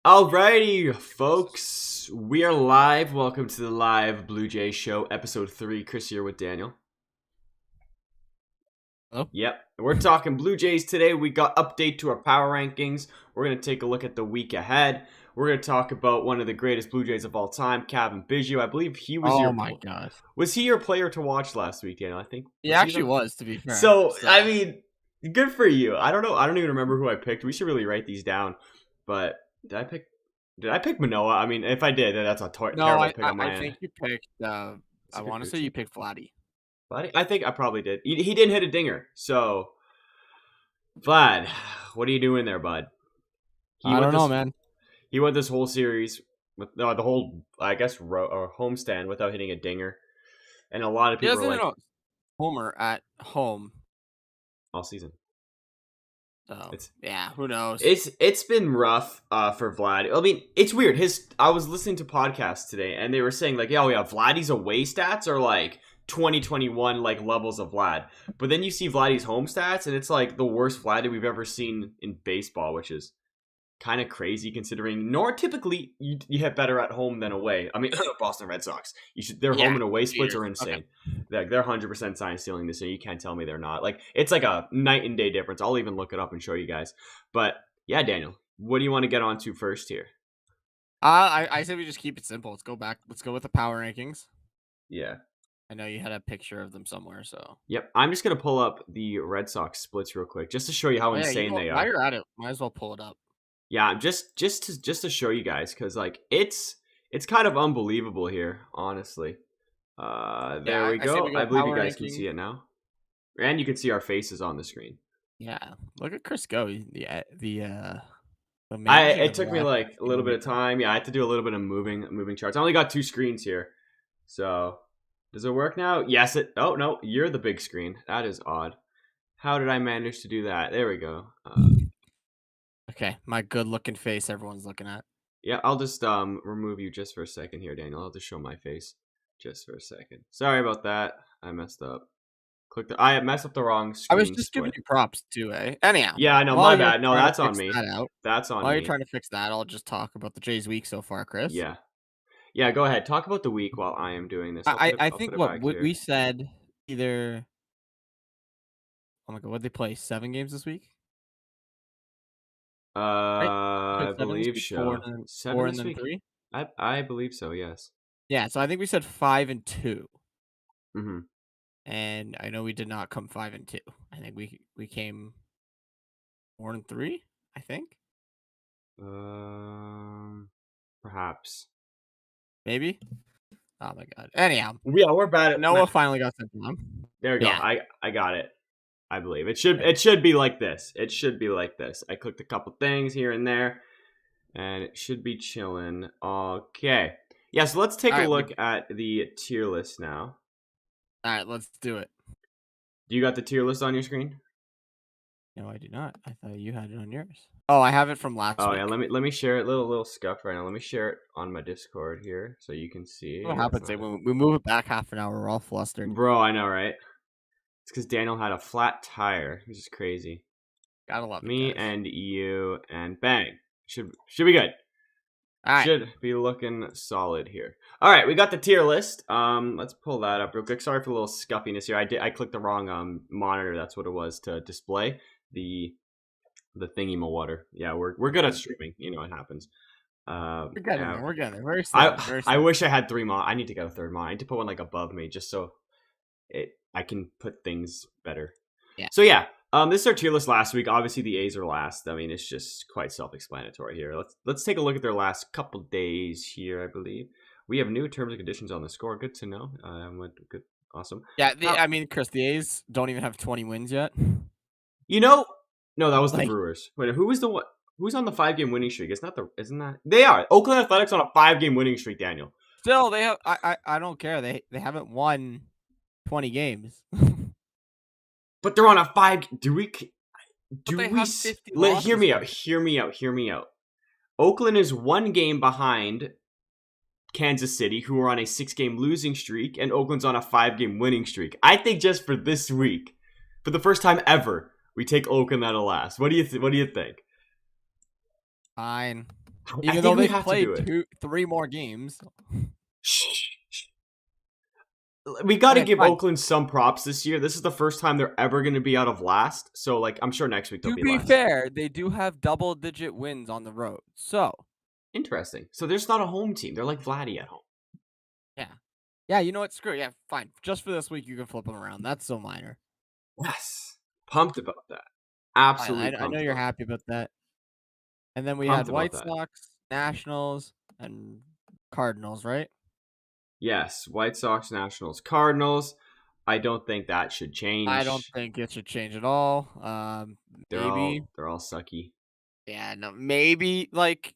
Alrighty, folks, we are live. Welcome to the live Blue Jays show, episode 3. Chris here with Daniel. Hello? Yep, we're talking Blue Jays today. We got update to our power rankings. We're going to take a look at the week ahead. We're going to talk about one of the greatest Blue Jays of all time, Kevin Biggio. I believe he was Oh my god. Was he your player to watch last week, Daniel? I think He actually was, to be fair. So, I mean, good for you. I don't know. I don't even remember who I picked. We should really write these down. But did I pick Manoah? I mean, if I did, then that's a terrible pick on my end. I think you picked. I want to say you picked Vladdy. Vladdy? I think I probably did. He didn't hit a dinger, so Vlad, what are you doing there, bud? I don't know, man. He went this whole series with the whole, I guess, homestand without hitting a dinger, and a lot of people are like, homer at home all season. So yeah, who knows? It's been rough for Vlad. I mean, it's weird. I was listening to podcasts today, and they were saying like, oh yeah, Vladdy's away stats are like 2021 like levels of Vlad, but then you see Vladdy's home stats, and it's like the worst Vlad that we've ever seen in baseball, which is kind of crazy considering. Nor typically you hit better at home than away. I mean, Boston Red Sox, their home and away splits are insane. Okay. Like they're 100% sign stealing this year. You can't tell me they're not. Like it's like a night and day difference. I'll even look it up and show you guys. But yeah, Daniel, what do you want to get on to first here? I say we just keep it simple. Let's go back. Let's go with the power rankings. Yeah. I know you had a picture of them somewhere, so. Yep, I'm just gonna pull up the Red Sox splits real quick just to show you how insane they are. While you're at it, might as well pull it up. Yeah, just to show you guys, because like it's kind of unbelievable here, honestly. There we go. I believe you guys can see it now, and you can see our faces on the screen. Yeah, look at Chris go. It took me like a little bit of time. Yeah, I had to do a little bit of moving charts. I only got 2 screens here, so does it work now? Yes. Oh no, you're the big screen. That is odd. How did I manage to do that? There we go. Okay, my good-looking face everyone's looking at. Yeah, I'll just remove you just for a second here, Daniel. I'll just show my face just for a second. Sorry about that. I messed up. I messed up the wrong screen. I was just giving you props too, eh? Anyhow. Yeah, I know. My bad. No, that's on me. That's on me. While you're trying to fix that, I'll just talk about the Jays week so far, Chris. Yeah. Yeah, go ahead. Talk about the week while I am doing this. I think what we said either. Oh my god, what did they play? 7 games this week? Right? I believe so. 4 and then 3. I believe so. Yes. Yeah, so I think we said 5 and 2. Mm-hmm. And I know we did not come 5 and 2. I think we came 4 and 3. I think. Perhaps. Maybe. Oh my god. Anyhow. Yeah, we're bad at Noah finally got sent down. There we go. I got it. I believe it should be like this. It should be like this. I clicked a couple things here and there, and it should be chilling. Okay. Yeah, so let's take a look at the tier list now. All right, let's do it. Do you got the tier list on your screen? No, I do not. I thought you had it on yours. Oh, I have it from last week. Oh yeah, let me share it. Little scuff right now. Let me share it on my Discord here so you can see. What happens when we move it back half an hour? We're all flustered. Bro, I know, right? It's because Daniel had a flat tire, which is crazy. Gotta love me and you, and bang, should be good. All right. Should be looking solid here. All right, we got the tier list. Let's pull that up real quick. Sorry for the little scuffiness here. I clicked the wrong monitor. That's what it was to display the thingy water. Yeah, we're good at streaming. You know what happens. We're getting there. We're getting there. Very slow. I wish I had 3 mon. I need to get a 3rd mon. I need to put one like above me just so I can put things better. Yeah. So yeah, this is our tier list last week. Obviously the A's are last. I mean, it's just quite self-explanatory here. Let's take a look at their last couple days here. I believe we have new terms and conditions on the score. Good to know. Good, awesome. Yeah, I mean, Chris, the A's don't even have 20 wins yet. You know, no, that was the Brewers. Wait, who was the one? Who's on the 5-game winning streak? Isn't that? They are. Oakland Athletics on a 5-game winning streak. Daniel. Still, they have. I don't care. They haven't won 20 games. But they're on a 5. Do we have hear me out. Oakland is 1 game behind Kansas City, who are on a 6-game losing streak, and Oakland's on a 5-game winning streak. I think just for this week, for the first time ever, we take Oakland out of last. What do you think? Fine. I Even think though we they've have to do played it. 3 more games. Shh. We got to Okay, give fine. Oakland some props this year. This is the first time they're ever going to be out of last. So, like, I'm sure next week they'll To be be less. fair, they do have double-digit wins on the road. So, Interesting. So there's not a home team. They're like Vladdy at home. yeah. Yeah, you know what? Screw it. Yeah, fine. Just for this week, you can flip them around. That's so minor. Yes. Pumped about that. Fine. Absolutely I know pumped you're about that. happy about that. And then we had Pumped about White that. Sox, Nationals, and Cardinals, right? Yes. White Sox, Nationals, Cardinals. I don't think that should I don't change. think it should change at all. Maybe. They're all sucky. Yeah, no, maybe like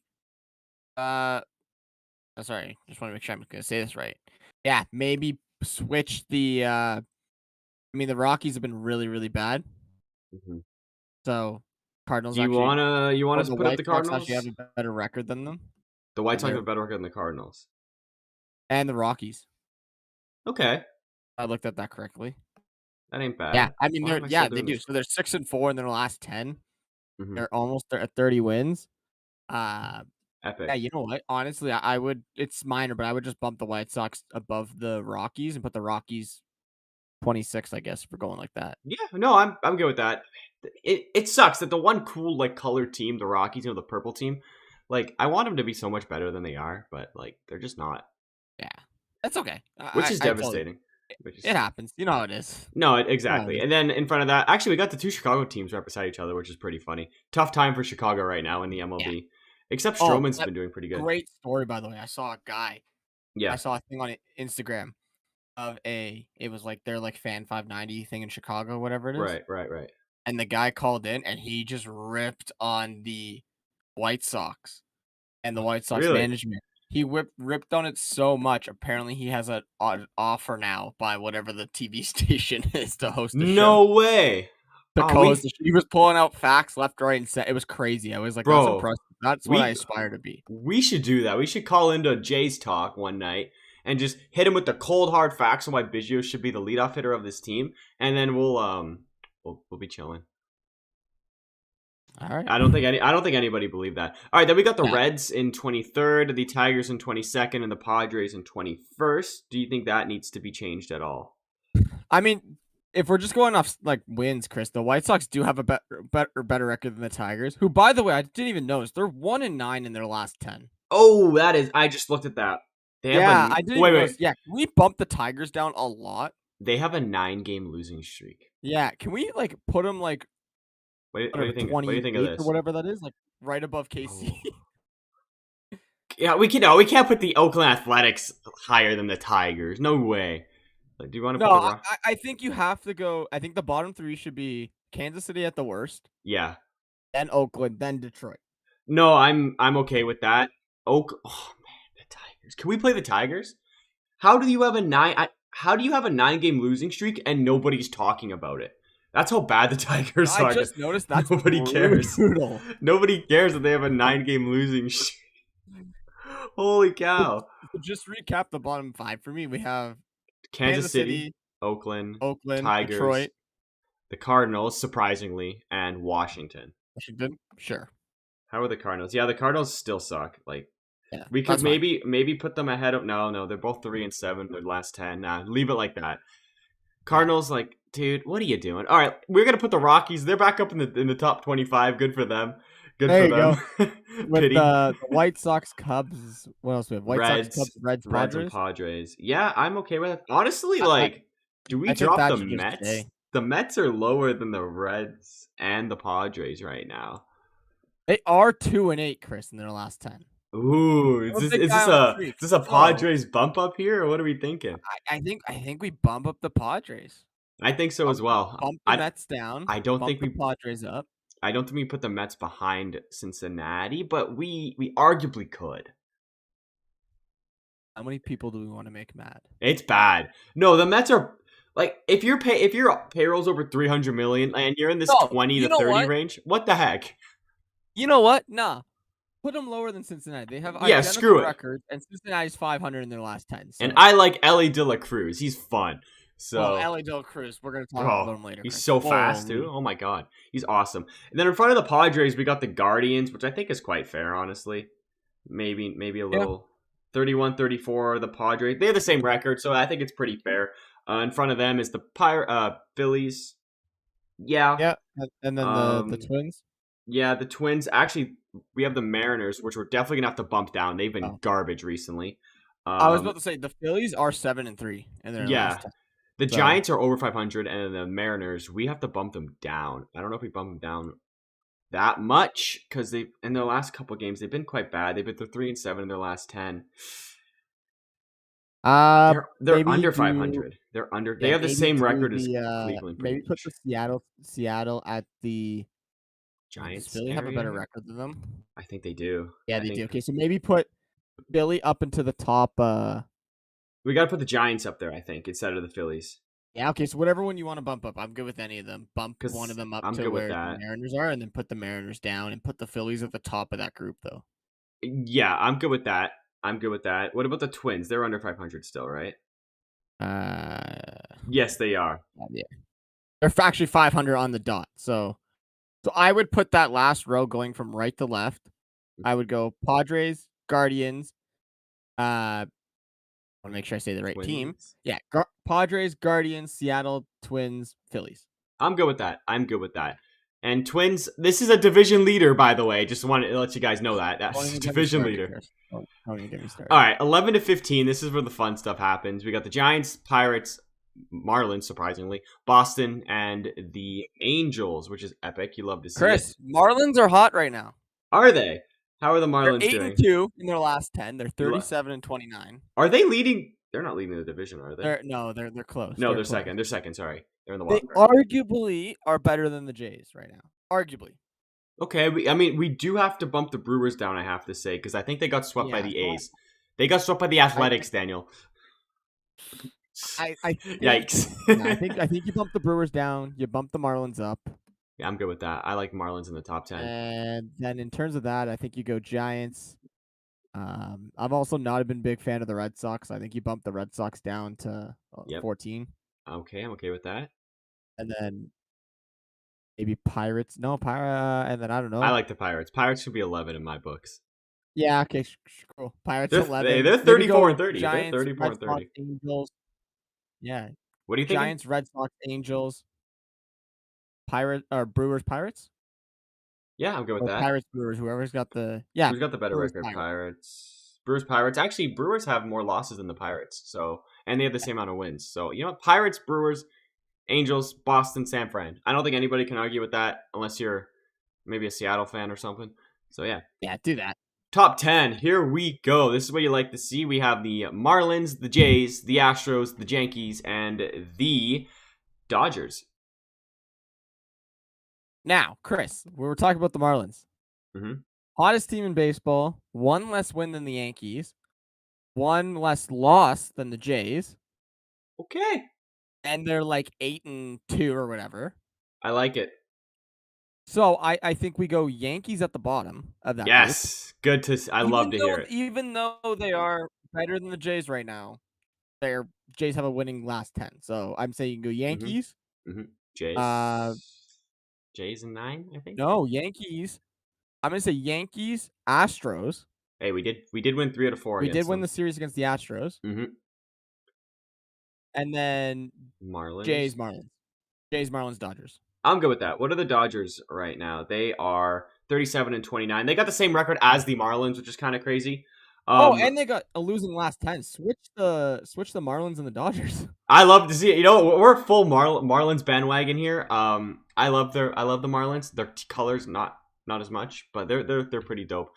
sorry, just want to make sure I'm gonna say this right. Yeah, maybe switch the I mean the Rockies have been really, really bad. Mhm. So Cardinals Do you actually wanna you want or us to the put up White the Sox actually have Cardinals? a better record than them. The White And Sox have they're a better record than the Cardinals. and the Rockies. Okay, I looked at that correctly. that ain't Yeah, bad. I mean Why they're am I still yeah, they doing do. this? So they're 6-4 in their last 10. Hmm. They're almost at 30 wins. Uh yeah, Epic. you know what? Honestly, I would it's minor, but I would just bump the White Sox above the Rockies and put the Rockies 26, I guess, if we're going like that. Yeah, no, I'm good with that. It sucks that the one cool like colored team, the Rockies, the purple team, like I want them to be so much better than they are, but like they're just not, Yeah. That's okay. which is I totally devastating. Which is it happens. You know how it is. no, You know how it exactly. is. And then in front of that, actually, we got the two Chicago teams right beside each other, which is pretty funny. Tough time for Chicago right now in the Yeah. MLB. Except Oh, Stroman's that been doing pretty good. great story, by the way. I Yeah. saw a thing on Instagram of it was like their like fan 590 thing in Chicago, whatever it is. Right. Right. Right. And the guy called in and he just ripped on the White Sox and the White Sox Really? management. He ripped on it so much. Apparently, he has an offer now by whatever the TV station is to host the show. No way. To Oh, co-host the show. He was pulling out facts left, right, and center. It was crazy. I was like, "That's bro, impressive. That's what I we aspire to be." we should do that. We should call into Jay's talk one night and just hit him with the cold hard facts on why Biggio should be the leadoff hitter of this team, and then we'll be chilling. All right. I don't think anybody believed that. All right, then we got the Yeah. Reds in 23rd, the Tigers in 22nd, and the Padres in 21st. Do you think that needs to be changed at all? I mean, if we're just going off like wins, Chris, the White Sox do have a better record than the Tigers. Who, by the way, I didn't even notice they're 1-9 in their last 10. Oh, that is. I just looked at that. They have Yeah, a I didn't wait, even wait. notice. Yeah, can we bump the Tigers down a lot? They have a 9-game losing streak. Yeah, can we like put them like What do whatever you think? What do you think of 28th or this? whatever that is, like right above KC? Oh. Yeah, we can. No, we can't put the Oakland Athletics higher than the Tigers. No way. Like, do you want to No, put the Rock? I think you have to go. I think the bottom 3 should be Kansas City at the worst, Yeah. then Oakland, then Detroit. No, I'm okay with that. Oh man, the Tigers. Can we play the Tigers? How do you have a how do you have a 9-game losing streak and nobody's talking about it? That's how bad the Tigers I are. just noticed that's Nobody cares. brutal. Nobody cares that they have a 9-game losing streak. Holy cow! So just recap the bottom 5 for me. We have Kansas City, Oakland, Oakland, Tigers, Detroit, the Cardinals, surprisingly, and Washington. Washington. Sure. How are the Cardinals? Yeah, the Cardinals still suck. Like Yeah, we could that's fine. maybe put them ahead of no, they're both 3-7, their last 10. Nah, leave it like that. Cardinals, like, dude, what are you doing? All right, we're gonna put the Rockies. They're back up in the top 25. Good for them. Good There for you them. go. With Pity. the White Sox, Cubs. What else we have? White Sox, Cubs, Reds, Reds and Padres. Padres. Yeah, I'm okay with it. Honestly, I, like, do we I think drop that the should just Mets? stay. The Mets are lower than the Reds and the Padres right now. They are 2-8, Chris, in their last 10. Ooh, I'm a is big this guy on a streaks. is this a So, Padres bump up here, or what are we thinking? I think we bump up the Padres. I think so as well. Bump the Mets down. I don't Bump think the we Padres up. I don't think we put the Mets behind Cincinnati, but we arguably could. How many people do we want to make mad? It's bad. No, the Mets are like if your payroll's over 300 million and you're in this No, 20 you to know 30 what? range, what the heck? You know what? Nah. Put them lower than Cincinnati. They have Yeah, identical screw it. records, and Cincinnati's 500 in their last 10. So. And I like Ellie De La Cruz. He's fun. So Ellie Del Cruz. We're gonna talk about him later. he's Chris. so fast too. Oh my god, he's awesome. And then in front of the Padres, we got the Guardians, which I think is quite fair, honestly. maybe a Yeah. little 31-34. The Padres, they have the same record, so I think it's pretty fair. In front of them is the Phillies. Yeah. Yeah. And then the Um, Twins. yeah, the Twins. Actually, we have the Mariners, which we're definitely gonna have to bump down. They've been Oh, garbage recently. I was about Um, to say the Phillies are 7-3 in their yeah, last 10. the So Giants are over 500, and the Mariners, we have to bump them down. I don't know if we bump them down that much because they in their last couple games they've been quite bad. They've been 3-7 in their last 10. They're maybe under do 500. They're under. They yeah, have the maybe same do record as the Cleveland, pretty maybe put the much. Seattle at the does Giants Philly have a better area. record than them? I think they do. Yeah, I they think do. Okay, so maybe put Philly up into the top we got to put the Giants up there. I think instead of the Phillies yeah, okay, so whatever one you want to bump up, I'm good with any of them. Bump one of because them up I'm to good with where the that. Mariners are, and then put the Mariners down, and put the Phillies at the top of that group, though. Yeah, I'm good with that. I'm good with that. What about the Twins? They're under 500 still, right? Uh, Yes, they are. yeah, they're actually 500 on the dot. So I would put that last row going from right to left. I would go Padres, Guardians. I want to make sure I say the right team. Twins. Yeah, Padres, Guardians, Seattle, Twins, Phillies. I'm good with that. I'm good with that. And Twins, this is a division leader, by the way. Just wanted to let you guys know that. Don't That's a even get me division started, leader. Chris. Don't even get me All started. right, 11-15. This is where the fun stuff happens. We got the Giants, Pirates, Marlins, surprisingly, Boston, and the Angels, which is epic. You love to see it. Chris, Marlins are hot right now. Are they? How are the They're Marlins eight and doing? two in their last 10. They're You lo- 37-29. Are they leading? They're not leading the division, are they? They're close. No, They're they're close. second. They're second. Sorry, they're in the They wild card. arguably are better than the Jays right now. Arguably. Okay, I mean, we do have to bump the Brewers down. I have to say because I think they got swept by Yeah. the A's. They got swept by the I Athletics, Daniel. I think Yikes. yeah, I think you bump the Brewers down, you bump the Marlins up. Yeah, I'm good with that. I like Marlins in the top 10. And then in terms of that, I think you go Giants. I've also not been a big fan of the Red Sox. I think you bump the Red Sox down to Yep. 14. Okay, I'm okay with that. And then maybe Pirates. No, and then I don't know. I like the Pirates. Pirates should be 11 in my books. Yeah, okay, cool. Pirates They're 11. they're Maybe 34 go and 30. They're Giants, 34 Red and Sox, 30. Angels. Yeah, What are you thinking? Giants, Red Sox, Angels, Brewers, Pirates. Yeah, I'm good with Or that. Pirates, Brewers, whoever's got the Who's got the better Brewers, record? Pirates. Pirates. Brewers, Pirates. Actually, Brewers have more losses than the Pirates. So, and they have the same amount of wins. So, you know what? Pirates, Brewers, Angels, Boston, San Fran. I don't think anybody can argue with that unless you're maybe a Seattle fan or something. So, yeah. Yeah, do that. Top 10. Here we go. This is what you like to see. We have the Marlins, the Jays, the Astros, the Yankees, and the Dodgers. Now, Chris, we were talking about the Marlins. Mm-hmm. Hottest team in baseball, one less win than the Yankees, one less loss than the Jays, Okay. and they're like 8-2 or whatever. I like it. So I think we go Yankees at the bottom of that Yes. Good to I love to hear it. Even though they are better than the Jays right now, their Jays have a winning last 10. So I'm saying you can go Yankees. Mm-hmm. Jays. Jays and 9, I think. No, Yankees. I'm gonna say Yankees, Astros. Hey, we did win 3 out of 4 We did against win them. the series against the Astros. Mm-hmm. And then Marlins. Jays, Marlins, Dodgers. I'm good with that. What are the Dodgers right now? They are 37-29. They got the same record as the Marlins, which is kind of crazy. And they got a losing last 10. Switch the Marlins and the Dodgers. I love to see it. You know, we're full Marlins bandwagon here. I love the Marlins. Their colors not as much, but they're pretty dope.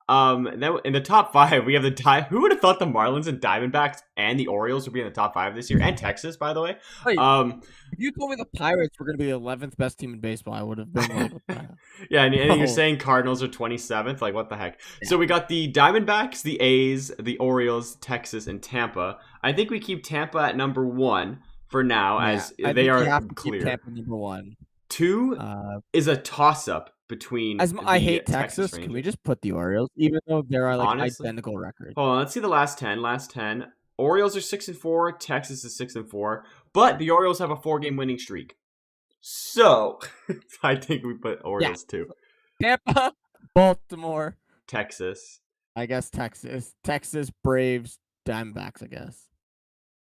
Then in the top 5, we have who would have thought the Marlins and Diamondbacks and the Orioles would be in the top 5 this year, and Texas, by the way. Wait, if you told me the Pirates were going to be the 11th best team in baseball, I would have been like, what the heck? Yeah, and you're saying Cardinals are 27th? Like, what the heck? Yeah. So we got the Diamondbacks, the A's, the Orioles, Texas, and Tampa. I think we keep Tampa at number 1 for now, as they are clear. Keep Tampa number 1. 2 is a toss-up between. I hate Texas. Can we just put the Orioles, even though they're like honestly, identical records? Hold on, let's see the last 10. Orioles are 6-4. Texas is 6-4. But the Orioles have a 4-game winning streak. So I think we put Orioles too. Tampa, Baltimore, Texas. I guess Texas Braves, Diamondbacks. I guess.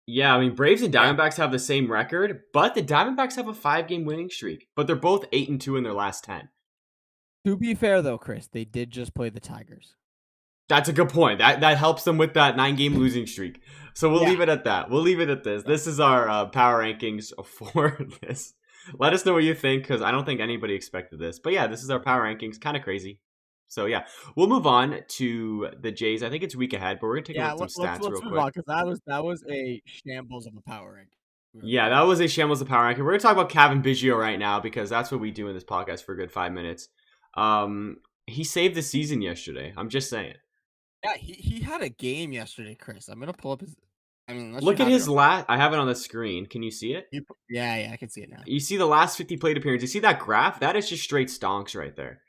Yeah, I mean Braves and Yeah. Diamondbacks have the same record, but the Diamondbacks have a 5-game winning streak. But they're both 8-2 in their last 10. To be fair though, Chris, they did just play the Tigers. That's a good point. That helps them with that 9-game losing streak. So we'll Yeah. leave it at that. We'll leave it at this. This is our power rankings for this. Let us know what you think, because I don't think anybody expected this. But yeah, this is our power rankings. Kind of crazy. So yeah, we'll move on to the Jays. I think it's week ahead, but we're gonna take a Yeah. look at some stats real Let's move on quick. because that was a shambles of a power rank. Yeah, that was a shambles of power ranking. We're gonna talk about Kevin Biggio right now because that's what we do in this podcast for a good 5 minutes. He saved the season yesterday. I'm just saying. Yeah, he had a game yesterday, Chris. I'm gonna pull up his. I mean, unless you Look at have it his on. last. I have it on the screen. Can you see it? Yeah, I can see it now. You see the last 50 plate appearances. You see that graph? That is just straight stonks right there.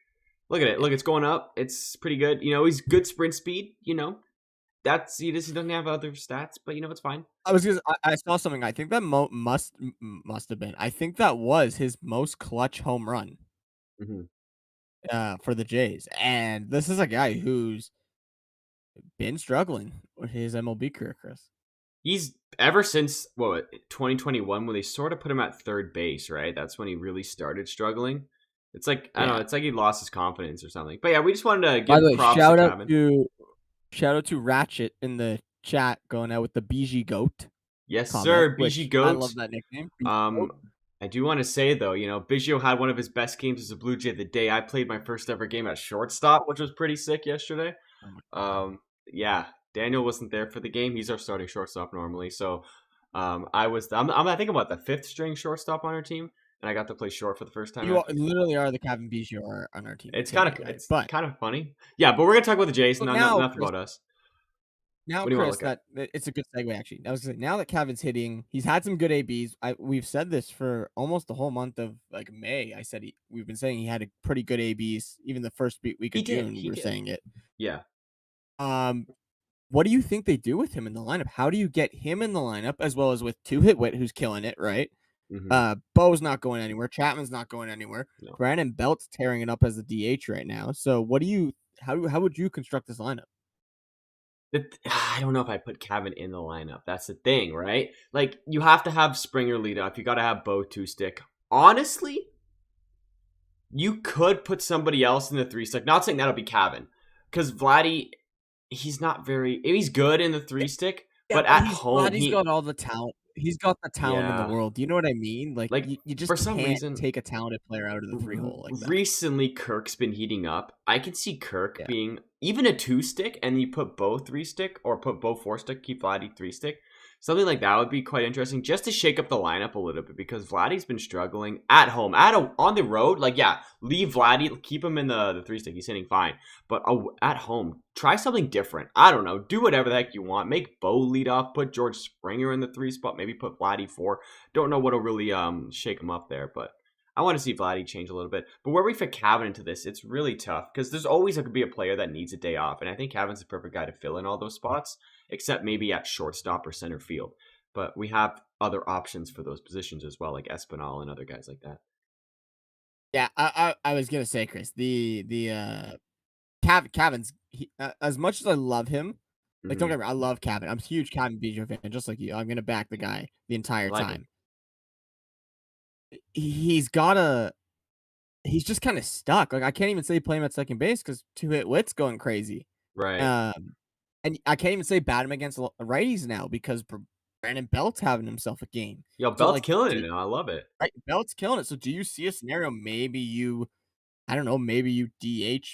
Look at it. Look, it's going up. It's pretty good. He's good sprint speed. That's he doesn't have other stats, but it's fine. I saw something. I think that must have been. I think that was his most clutch home run. Hmm. For the Jays, and this is a guy who's been struggling with his MLB career, Chris. He's ever since 2021 when they sort of put him at third base, right? That's when he really started struggling. It's like I don't know. Yeah. It's like he lost his confidence or something. But yeah, we just wanted to By the give way, props to Kevin. shout out to Ratchet in the chat going out with the BG Goat Yes, comment, sir. BG which I Goat. love that nickname. BG Um, Goat. I do want to say though, Biggio had one of his best games as a Blue Jay the day I played my first ever game at shortstop, which was pretty sick yesterday. Oh my God. Yeah, Daniel wasn't there for the game. He's our starting shortstop normally, so I think I'm about the fifth string shortstop on our team, and I got to play short for the first time. Literally are the Kevin Bijou on our team. It's Take kind it, of guys. it's But kind of funny. Yeah, but we're gonna talk about the Jays. so Not now, enough Chris, about us. now, What do you want to Chris, look at? that it's a good segue actually. I was gonna say, now that Kevin's hitting, he's had some good ABs. We've said this for almost the whole month of like May. We've been saying he had a pretty good ABs. Even the first week He of did. June, He we were did. saying it. Yeah. Um, what do you think they do with him in the lineup? How do you get him in the lineup as well as with Two Hit Wit, who's killing it, right? Mm-hmm. Bo's not going anywhere. Chapman's not going anywhere. No. Brandon Belt's tearing it up as the DH right now. So what do you? How would you construct this lineup? I don't know if I put Kevin in the lineup. That's the thing, right? Like you have to have Springer lead off. You got to have Bo two stick. Honestly, you could put somebody else in the three stick. Not saying that'll be Kevin, because Vladdy, he's good in the three stick, Yeah, but at home Vladdy's got all the talent. He's got the talent in the yeah, world. Do you know what I mean? Like like you just for some can't reason take a talented player out of the three hole like that. recently Kirk's been heating up. I could see Kirk Yeah. being even a two stick, and you put Bo three stick or put Bo four stick, keep Vladdy three stick. Something like that would be quite interesting, just to shake up the lineup a little bit, because Vladdy's been struggling at home, on the road. Like, yeah, leave Vladdy, keep him in the three stick. He's hitting fine, but at home, try something different. I don't know, do whatever the heck you want. Make Bo lead off, put George Springer in the three spot, maybe put Vladdy four. Don't know what'll really shake him up there, but I want to see Vladdy change a little bit. But where we fit Cavan into this, it's really tough because there's always going to be a player that needs a day off, and I think Cavan's the perfect guy to fill in all those spots, except maybe at shortstop or center field. But we have other options for those positions as well, like Espinal and other guys like that. Yeah, I was gonna say, Chris, Cavan's as much as I love him, like don't Mm-hmm. get me wrong, I love Cavan. I'm a huge Cavan Bijou fan, just like you. I'm gonna back the guy the I entire like him. time. He's gotta he's just kind of stuck. Like I can't even say play him at second base because Two Hit Wit's going crazy. Right. And I can't even say bat him against righties now because Brandon Belt's having himself a game. Yo, So Belt's like, killing it now. I love it. right, Belt's killing it. So do you see a scenario? I don't know, maybe you DH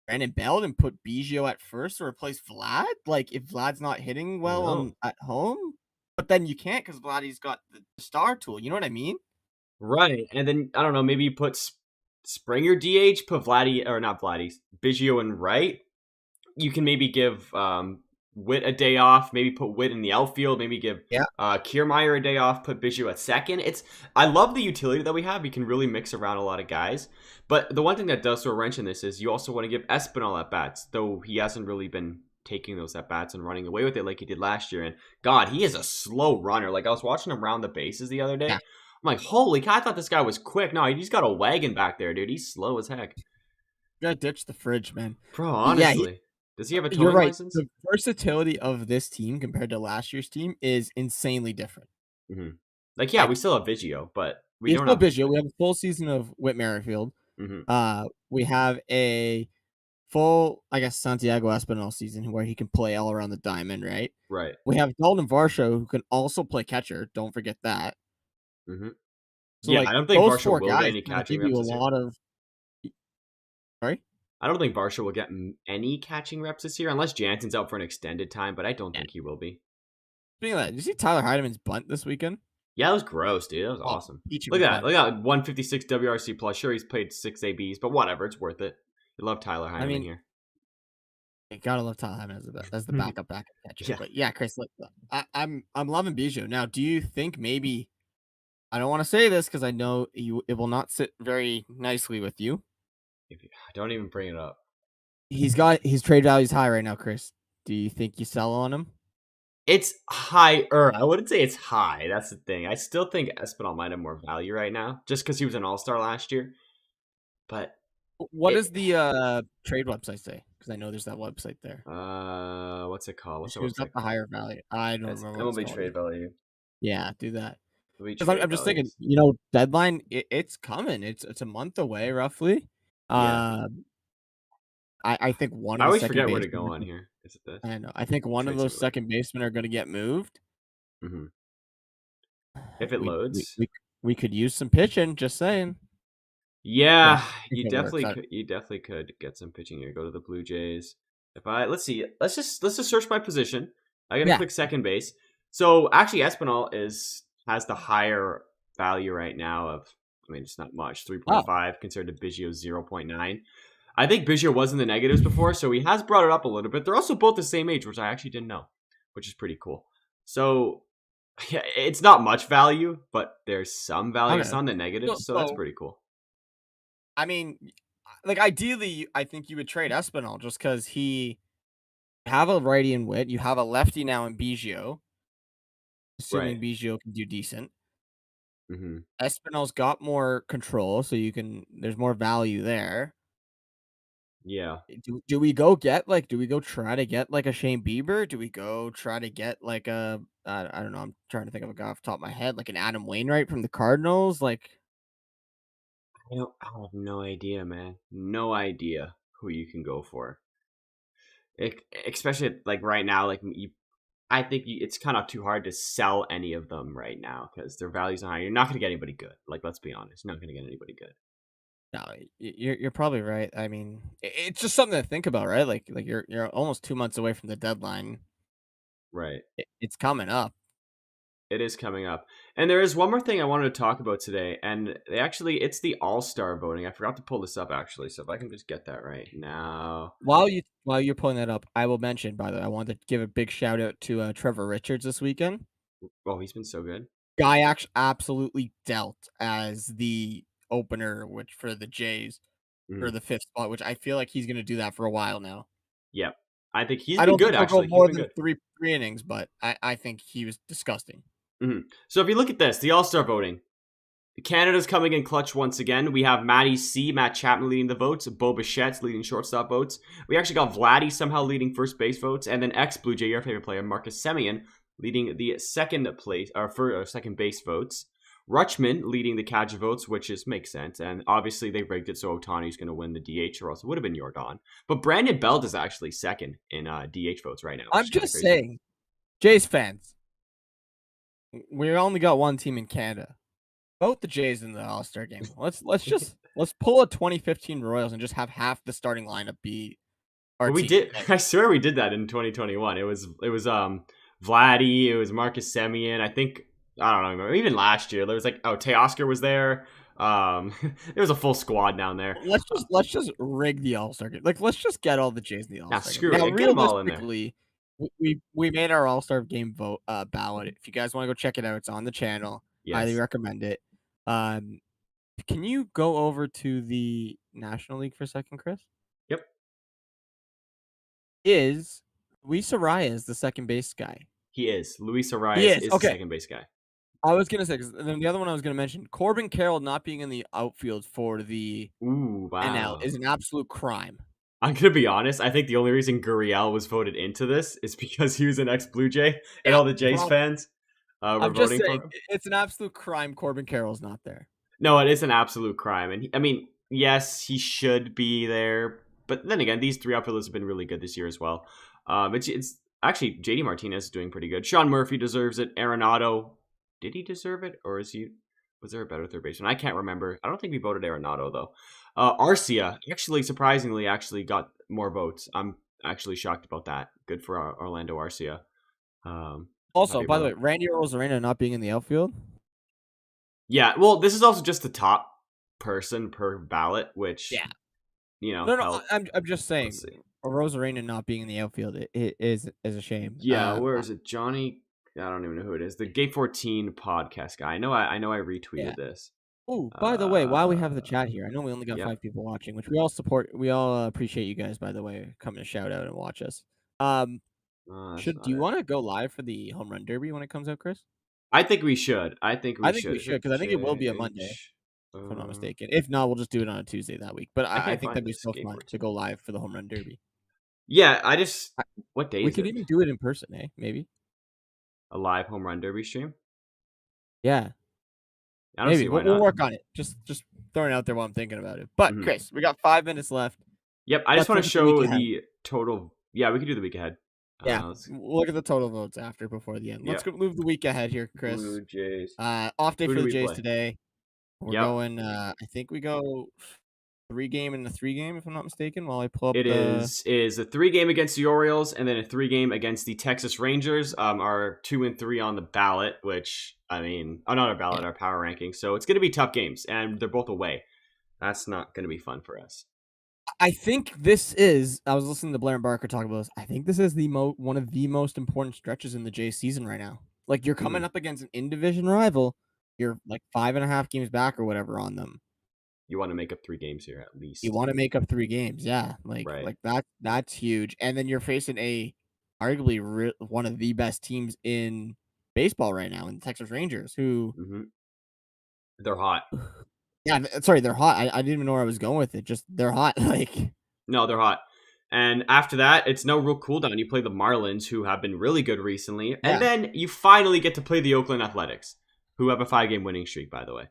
Brandon Belt and put Biggio at first to replace Vlad? Like if Vlad's not hitting I don't well know. at home, but then you can't because Vladdy's got the star tool. You know what I mean? Right. And then, I don't know, maybe you put Springer DH, put Vladdy, or not Vladdy, Biggio in right. You can maybe give Witt a day off, maybe put Witt in the outfield, maybe give Yeah. Kiermaier a day off, put Biggio at second. I love the utility that we have. We can really mix around a lot of guys. But the one thing that does throw a wrench in this is you also want to give Espinal at bats, though he hasn't really been taking those at bats and running away with it like he did last year. And God, he is a slow runner. Like I was watching him round the bases the other day. Yeah. I'm like, holy cow, I thought this guy was quick. No, he's got a wagon back there, dude. He's slow as heck. You gotta ditch the fridge, man. Bro, Yeah, honestly. Does he have a You're towing right. license? The versatility of this team compared to last year's team is insanely different. Hmm. Like, yeah, we Like, still have Vigio, but we it's don't still have. Biggio. We have a full season of Whit Merrifield. Hmm. We have a full, I guess, Santiago Espinal season where he can play all around the diamond, right? Right. We have Dalton Varsho who can also play catcher. Don't forget that. Hmm. So, Yeah, I like, don't think those Varsho 4 will get guys any kinda catching give you reps a this year. lot of sorry? I don't think Varsho will get any catching reps this year unless Jansen's out for an extended time, but I don't Yeah. think he will be. Speaking of that, did you see Tyler Heideman's bunt this weekend? Yeah, that was gross, dude. That was Oh, awesome. teach him Look to at that. bunt. Look at that. 156 WRC plus. Sure, he's played 6 ABs, but whatever. It's worth it. You love Tyler I Heineman mean, here. you gotta love Tyler Heideman as the backup catcher. Yeah. But yeah, Chris, look, I'm loving Bijou. Now, do you think maybe I don't want to say this because I know it will not sit very nicely with you. Don't even bring it up. He's got his trade value's high right now, Chris. Do you think you sell on him? It's higher. I wouldn't say it's high. That's the thing. I still think Espinal might have more value right now, just because he was an All-Star last year. But What it, does the trade website say? Because I know there's that website there. what's it called? What's the Who's got website the called? higher value? I don't It's remember what it's MLB called. trade value. Yeah, do that. MLB Because trade I'm just thinking, values. deadline it's coming. It's a month away roughly. Yeah. Uh, I think one I of the always second forget where to go basemen. on here. Is it this? I know. I think one of Trade those simulator. second basemen are going to get moved. Hmm. If it We we loads. we we could use some pitching. Just saying. Well, Yeah, if you it works. definitely could. You definitely could get some pitching here. Go to the Blue Jays. If I let's see, let's just search my position. I gotta Yeah. click second base. So actually, Espinal has the higher value right now of. I mean, it's not much, Oh, 3.5 compared to Biggio's 0.9. I think Biggio was in the negatives before, so he has brought it up a little bit. They're also both the same age, which I actually didn't know, which is pretty cool. So yeah, it's not much value, but there's some value. It's okay. on the So, negatives, so that's so pretty cool. I mean, like ideally, I think you would trade Espinal just because he have a righty in Wit. You have a lefty now in Biggio, Right. assuming Biggio can do decent. Hmm. Espinal's got more control, so there's more value there. Yeah. Do we go get like do we go try to get like a Shane Bieber? Do we go try to get like I don't know, I'm trying to think of a guy off the top of my head, like an Adam Wainwright from the Cardinals? Like I have no idea, man. No idea who you can go for. Especially like right now, like I think it's kind of too hard to sell any of them right now because their values are high. You're not going to get anybody good. Like, let's be honest, you're not going to get anybody good. no, you're probably right. I mean, it's just something to think about, right? Like you're almost 2 months away from the deadline. Right. It's coming up. It is coming up. And there is one more thing I wanted to talk about today, and it's the All-Star voting. I forgot to pull this up actually, so if I can just get that right now. While you're pulling that up, I will mention, by the way, I wanted to give a big shout out to Trevor Richards this weekend. Oh, he's been so good. Guy actually absolutely dealt as the opener, which for the Jays for Mhm. the fifth spot, which I feel like he's going to do that for a while now. Yep. I think he's I been don't good think he'll go actually. He's more been than good. three innings, but I think he was disgusting. So if you look at this, the All-Star voting, Canada's coming in clutch once again. We have Matt Chapman leading the votes, Bo Bichette's leading shortstop votes. We actually got Vladdy somehow leading first base votes, and then ex-Blue Jay, your favorite player, Marcus Semien, leading the second place or for second base votes. Rutschman leading the catch votes, which makes sense, and obviously they rigged it so Otani's going to win the DH, or else it would have been Jordan. But Brandon Belt is actually second in DH votes right now, which I'm is kind of just crazy. saying, Jays fans, we only got one team in Canada. Vote the Jays in the All-Star game. Let's pull a 2015 Royals and just have half the starting lineup be our But we team. did. I swear we did that in 2021. It was Vladdy. It was Marcus Semien. I think I don't know. Remember. Even last year there was like Teoscar was there. There was a full squad down there. Let's just rig the All-Star game. Like let's just get all the Jays in the Yeah, All-Star game. screw Now, it. Get them all in there. realistically, we made our All-Star game vote ballot. If you guys want to go check it out, it's on the channel. Highly Yes. recommend it. Um, can you go over to the National League for a second, Chris? Yep. Is Luis Arias the second base guy? He is. Luis He Arias is. is the Okay. second base guy. I was gonna say, because then the other one I was gonna mention, Corbin Carroll not being in the outfield for the Ooh, NL wow. is an absolute crime. I'm gonna be honest. I think the only reason Gurriel was voted into this is because he was an ex-Blue Jay, and Yeah, all the Jays fans were I'm just voting for saying, him. it's an absolute crime Corbin Carroll's not there. No, it is an absolute crime, and I mean, yes, he should be there. But then again, these three outfielders have been really good this year as well. It's actually JD Martinez is doing pretty good. Sean Murphy deserves it. Arenado, did he deserve it, or is he? Was there a better third baseman? I can't remember. I don't think we voted Arenado though. Arcia actually, surprisingly, actually got more votes. I'm actually shocked about that. Good for Orlando Arcia. Also, Happy by the about way, it. Randy Rosarena not being in the outfield. Yeah, well, this is also just the top person per ballot, which Yeah. No, help. I'm just saying, Let's see. Rosarena not being in the outfield it is a shame. Yeah, where is it? Johnny? I don't even know who it is. The Gate 14 podcast guy. I Yeah. retweeted this. Oh, by the way, while we have the Uh, chat here, I know we only got yep. 5 people watching, which we all support. We all appreciate you guys, by the way, coming to shout out and watch us. Um, That's do not you it. want to go live for the home run derby when it comes out, Chris? I think we should. I think we I think should. we Is should it because I think it will be a Monday, JH? if I'm not mistaken. If not, we'll just do it on a Tuesday that week. But I I can't think find that'd be this so Gate fun to 14. go live for the home run derby. Yeah, I, what day we is could it? even do it in person, eh? Maybe. A live home run derby stream? Yeah, I don't maybe. see why We'll not. work on it. Just throwing it out there while I'm thinking about it. But Mhm. Chris, we got 5 minutes left. Yep, I just Let's want look to at the week show ahead. the total. Yeah, we could do the week ahead. Yeah, Let's, we'll look at the total votes after before the end. Let's yeah. go move the week ahead here, Chris. Blue Jays. Off day Who for do the we Jays play? today. We're Yep. going. I think we go 3-game and a 3-game, if I'm not mistaken. While I pull up It the is a 3-game against the Orioles and then a 3-game against the Texas Rangers. Are 2 and 3 on the ballot, which I mean, not our ballot, yeah. our power ranking. So it's going to be tough games, and they're both away. That's not going to be fun for us. I think this is. I was listening to Blair and Barker talk about this. I think this is the one of the most important stretches in the Jays season right now. Like you're coming up against an in-division rival. You're like 5.5 games back or whatever on them. You want to make up 3 games here at You least, want to make up 3 games, yeah. Like right? that's huge. And then you're facing arguably one of the best teams in baseball right now in the Texas Rangers, who Mm-hmm. They're hot. yeah, sorry, they're hot. I didn't even know where I was going with it. Just they're hot. Like No, they're hot. And after that, it's no real cooldown. You play the Marlins, who have been really good recently, and yeah, then you finally get to play the Oakland Athletics, who have a 5-game winning streak, by the way.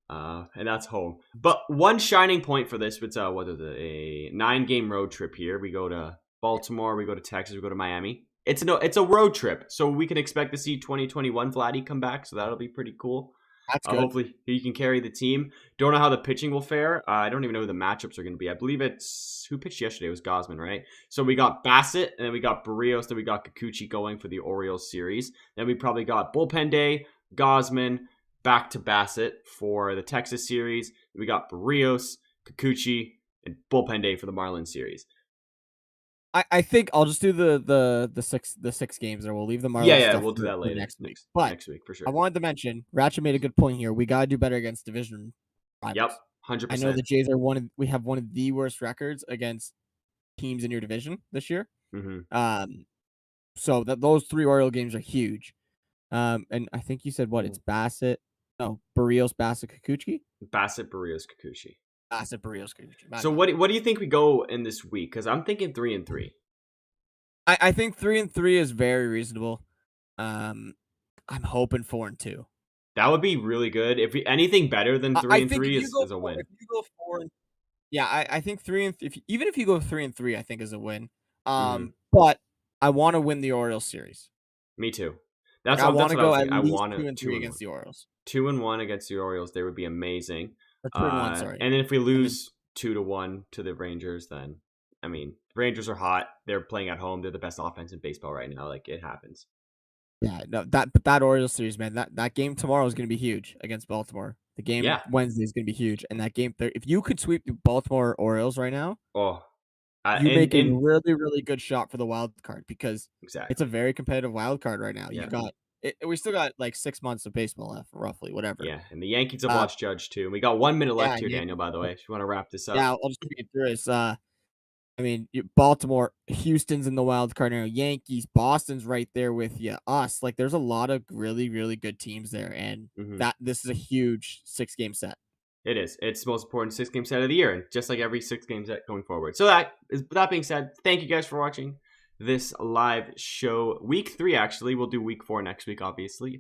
And that's home. But one shining point for this, it's what is it, a 9-game road trip here. We go to Baltimore, we go to Texas, we go to Miami. It's a road trip, so we can expect to see 2021 Vladdy come back. So that'll be pretty cool. that's good. Hopefully he can carry the team. Don't know how the pitching will fare. I don't even know who the matchups are going to be. I believe it's who pitched yesterday. It was Gosman, right? So we got Bassett, and then we got Barrios, then we got Kikuchi going for the Orioles series. Then we probably got bullpen day, Gosman, back to Bassett for the Texas series. We got Barrios, Kikuchi, and bullpen day for the Marlins series. I think I'll just do the 6 games, or we'll leave the Marlins Yeah, stuff we'll do that for later next week. But next week for sure. I wanted to mention Ratchet made a good point here. We gotta do better against division rivals. Yep, 100%. I know the Jays we have one of the worst records against teams in your division this year. Mm-hmm. So those 3 Oriole games are huge. And I think you said what? It's Bassett. No, Barrios, Bassett, Kikuchi. Bassett, Barrios, Kikuchi. Bassett, Barrios, Kikuchi. So what do you think we go in this week? Because I'm thinking 3 and 3. I think 3 and 3 is very reasonable. I'm hoping 4 and 2. That would be really good. If anything better than 3 and 3 is a win. If you go 4 and yeah, I think 3 and even if you go 3 and 3, I think is a win. But I want to win the Orioles series. Me too. Like, That's I what want to I was go at thinking. I least want 2 and 3 2 and against the Orioles. 2 and 1 against the Orioles. They would be amazing. Or 2 and 1, sorry. And then if we lose 2-1 to the Rangers, then I mean, Rangers are hot. They're playing at home. They're the best offense in baseball right now. Like it happens. Yeah, no, that Orioles series, man, that game tomorrow is going to be huge against Baltimore. The game Wednesday is going to be huge, and that game, if you could sweep the Baltimore Orioles right now, you make a really, really good shot for the wild card because it's a very competitive wild card right now. Yeah. You got we still got like 6 months of baseball left, roughly, whatever. Yeah, and the Yankees have lost Judge too. We got 1 minute left here, Daniel. By the way, if you want to wrap this up, yeah, I'll just get through this. I mean, Baltimore, Houston's in the wild card now. Yankees, Boston's right there with you. Us, like, there's a lot of really, really good teams there, and this is a huge 6-game set. It is. It's the most important 6-game set of the year, just like every 6-game set going forward. So that being said, thank you guys for watching this live show. Week 3, actually. We'll do week 4 next week, obviously.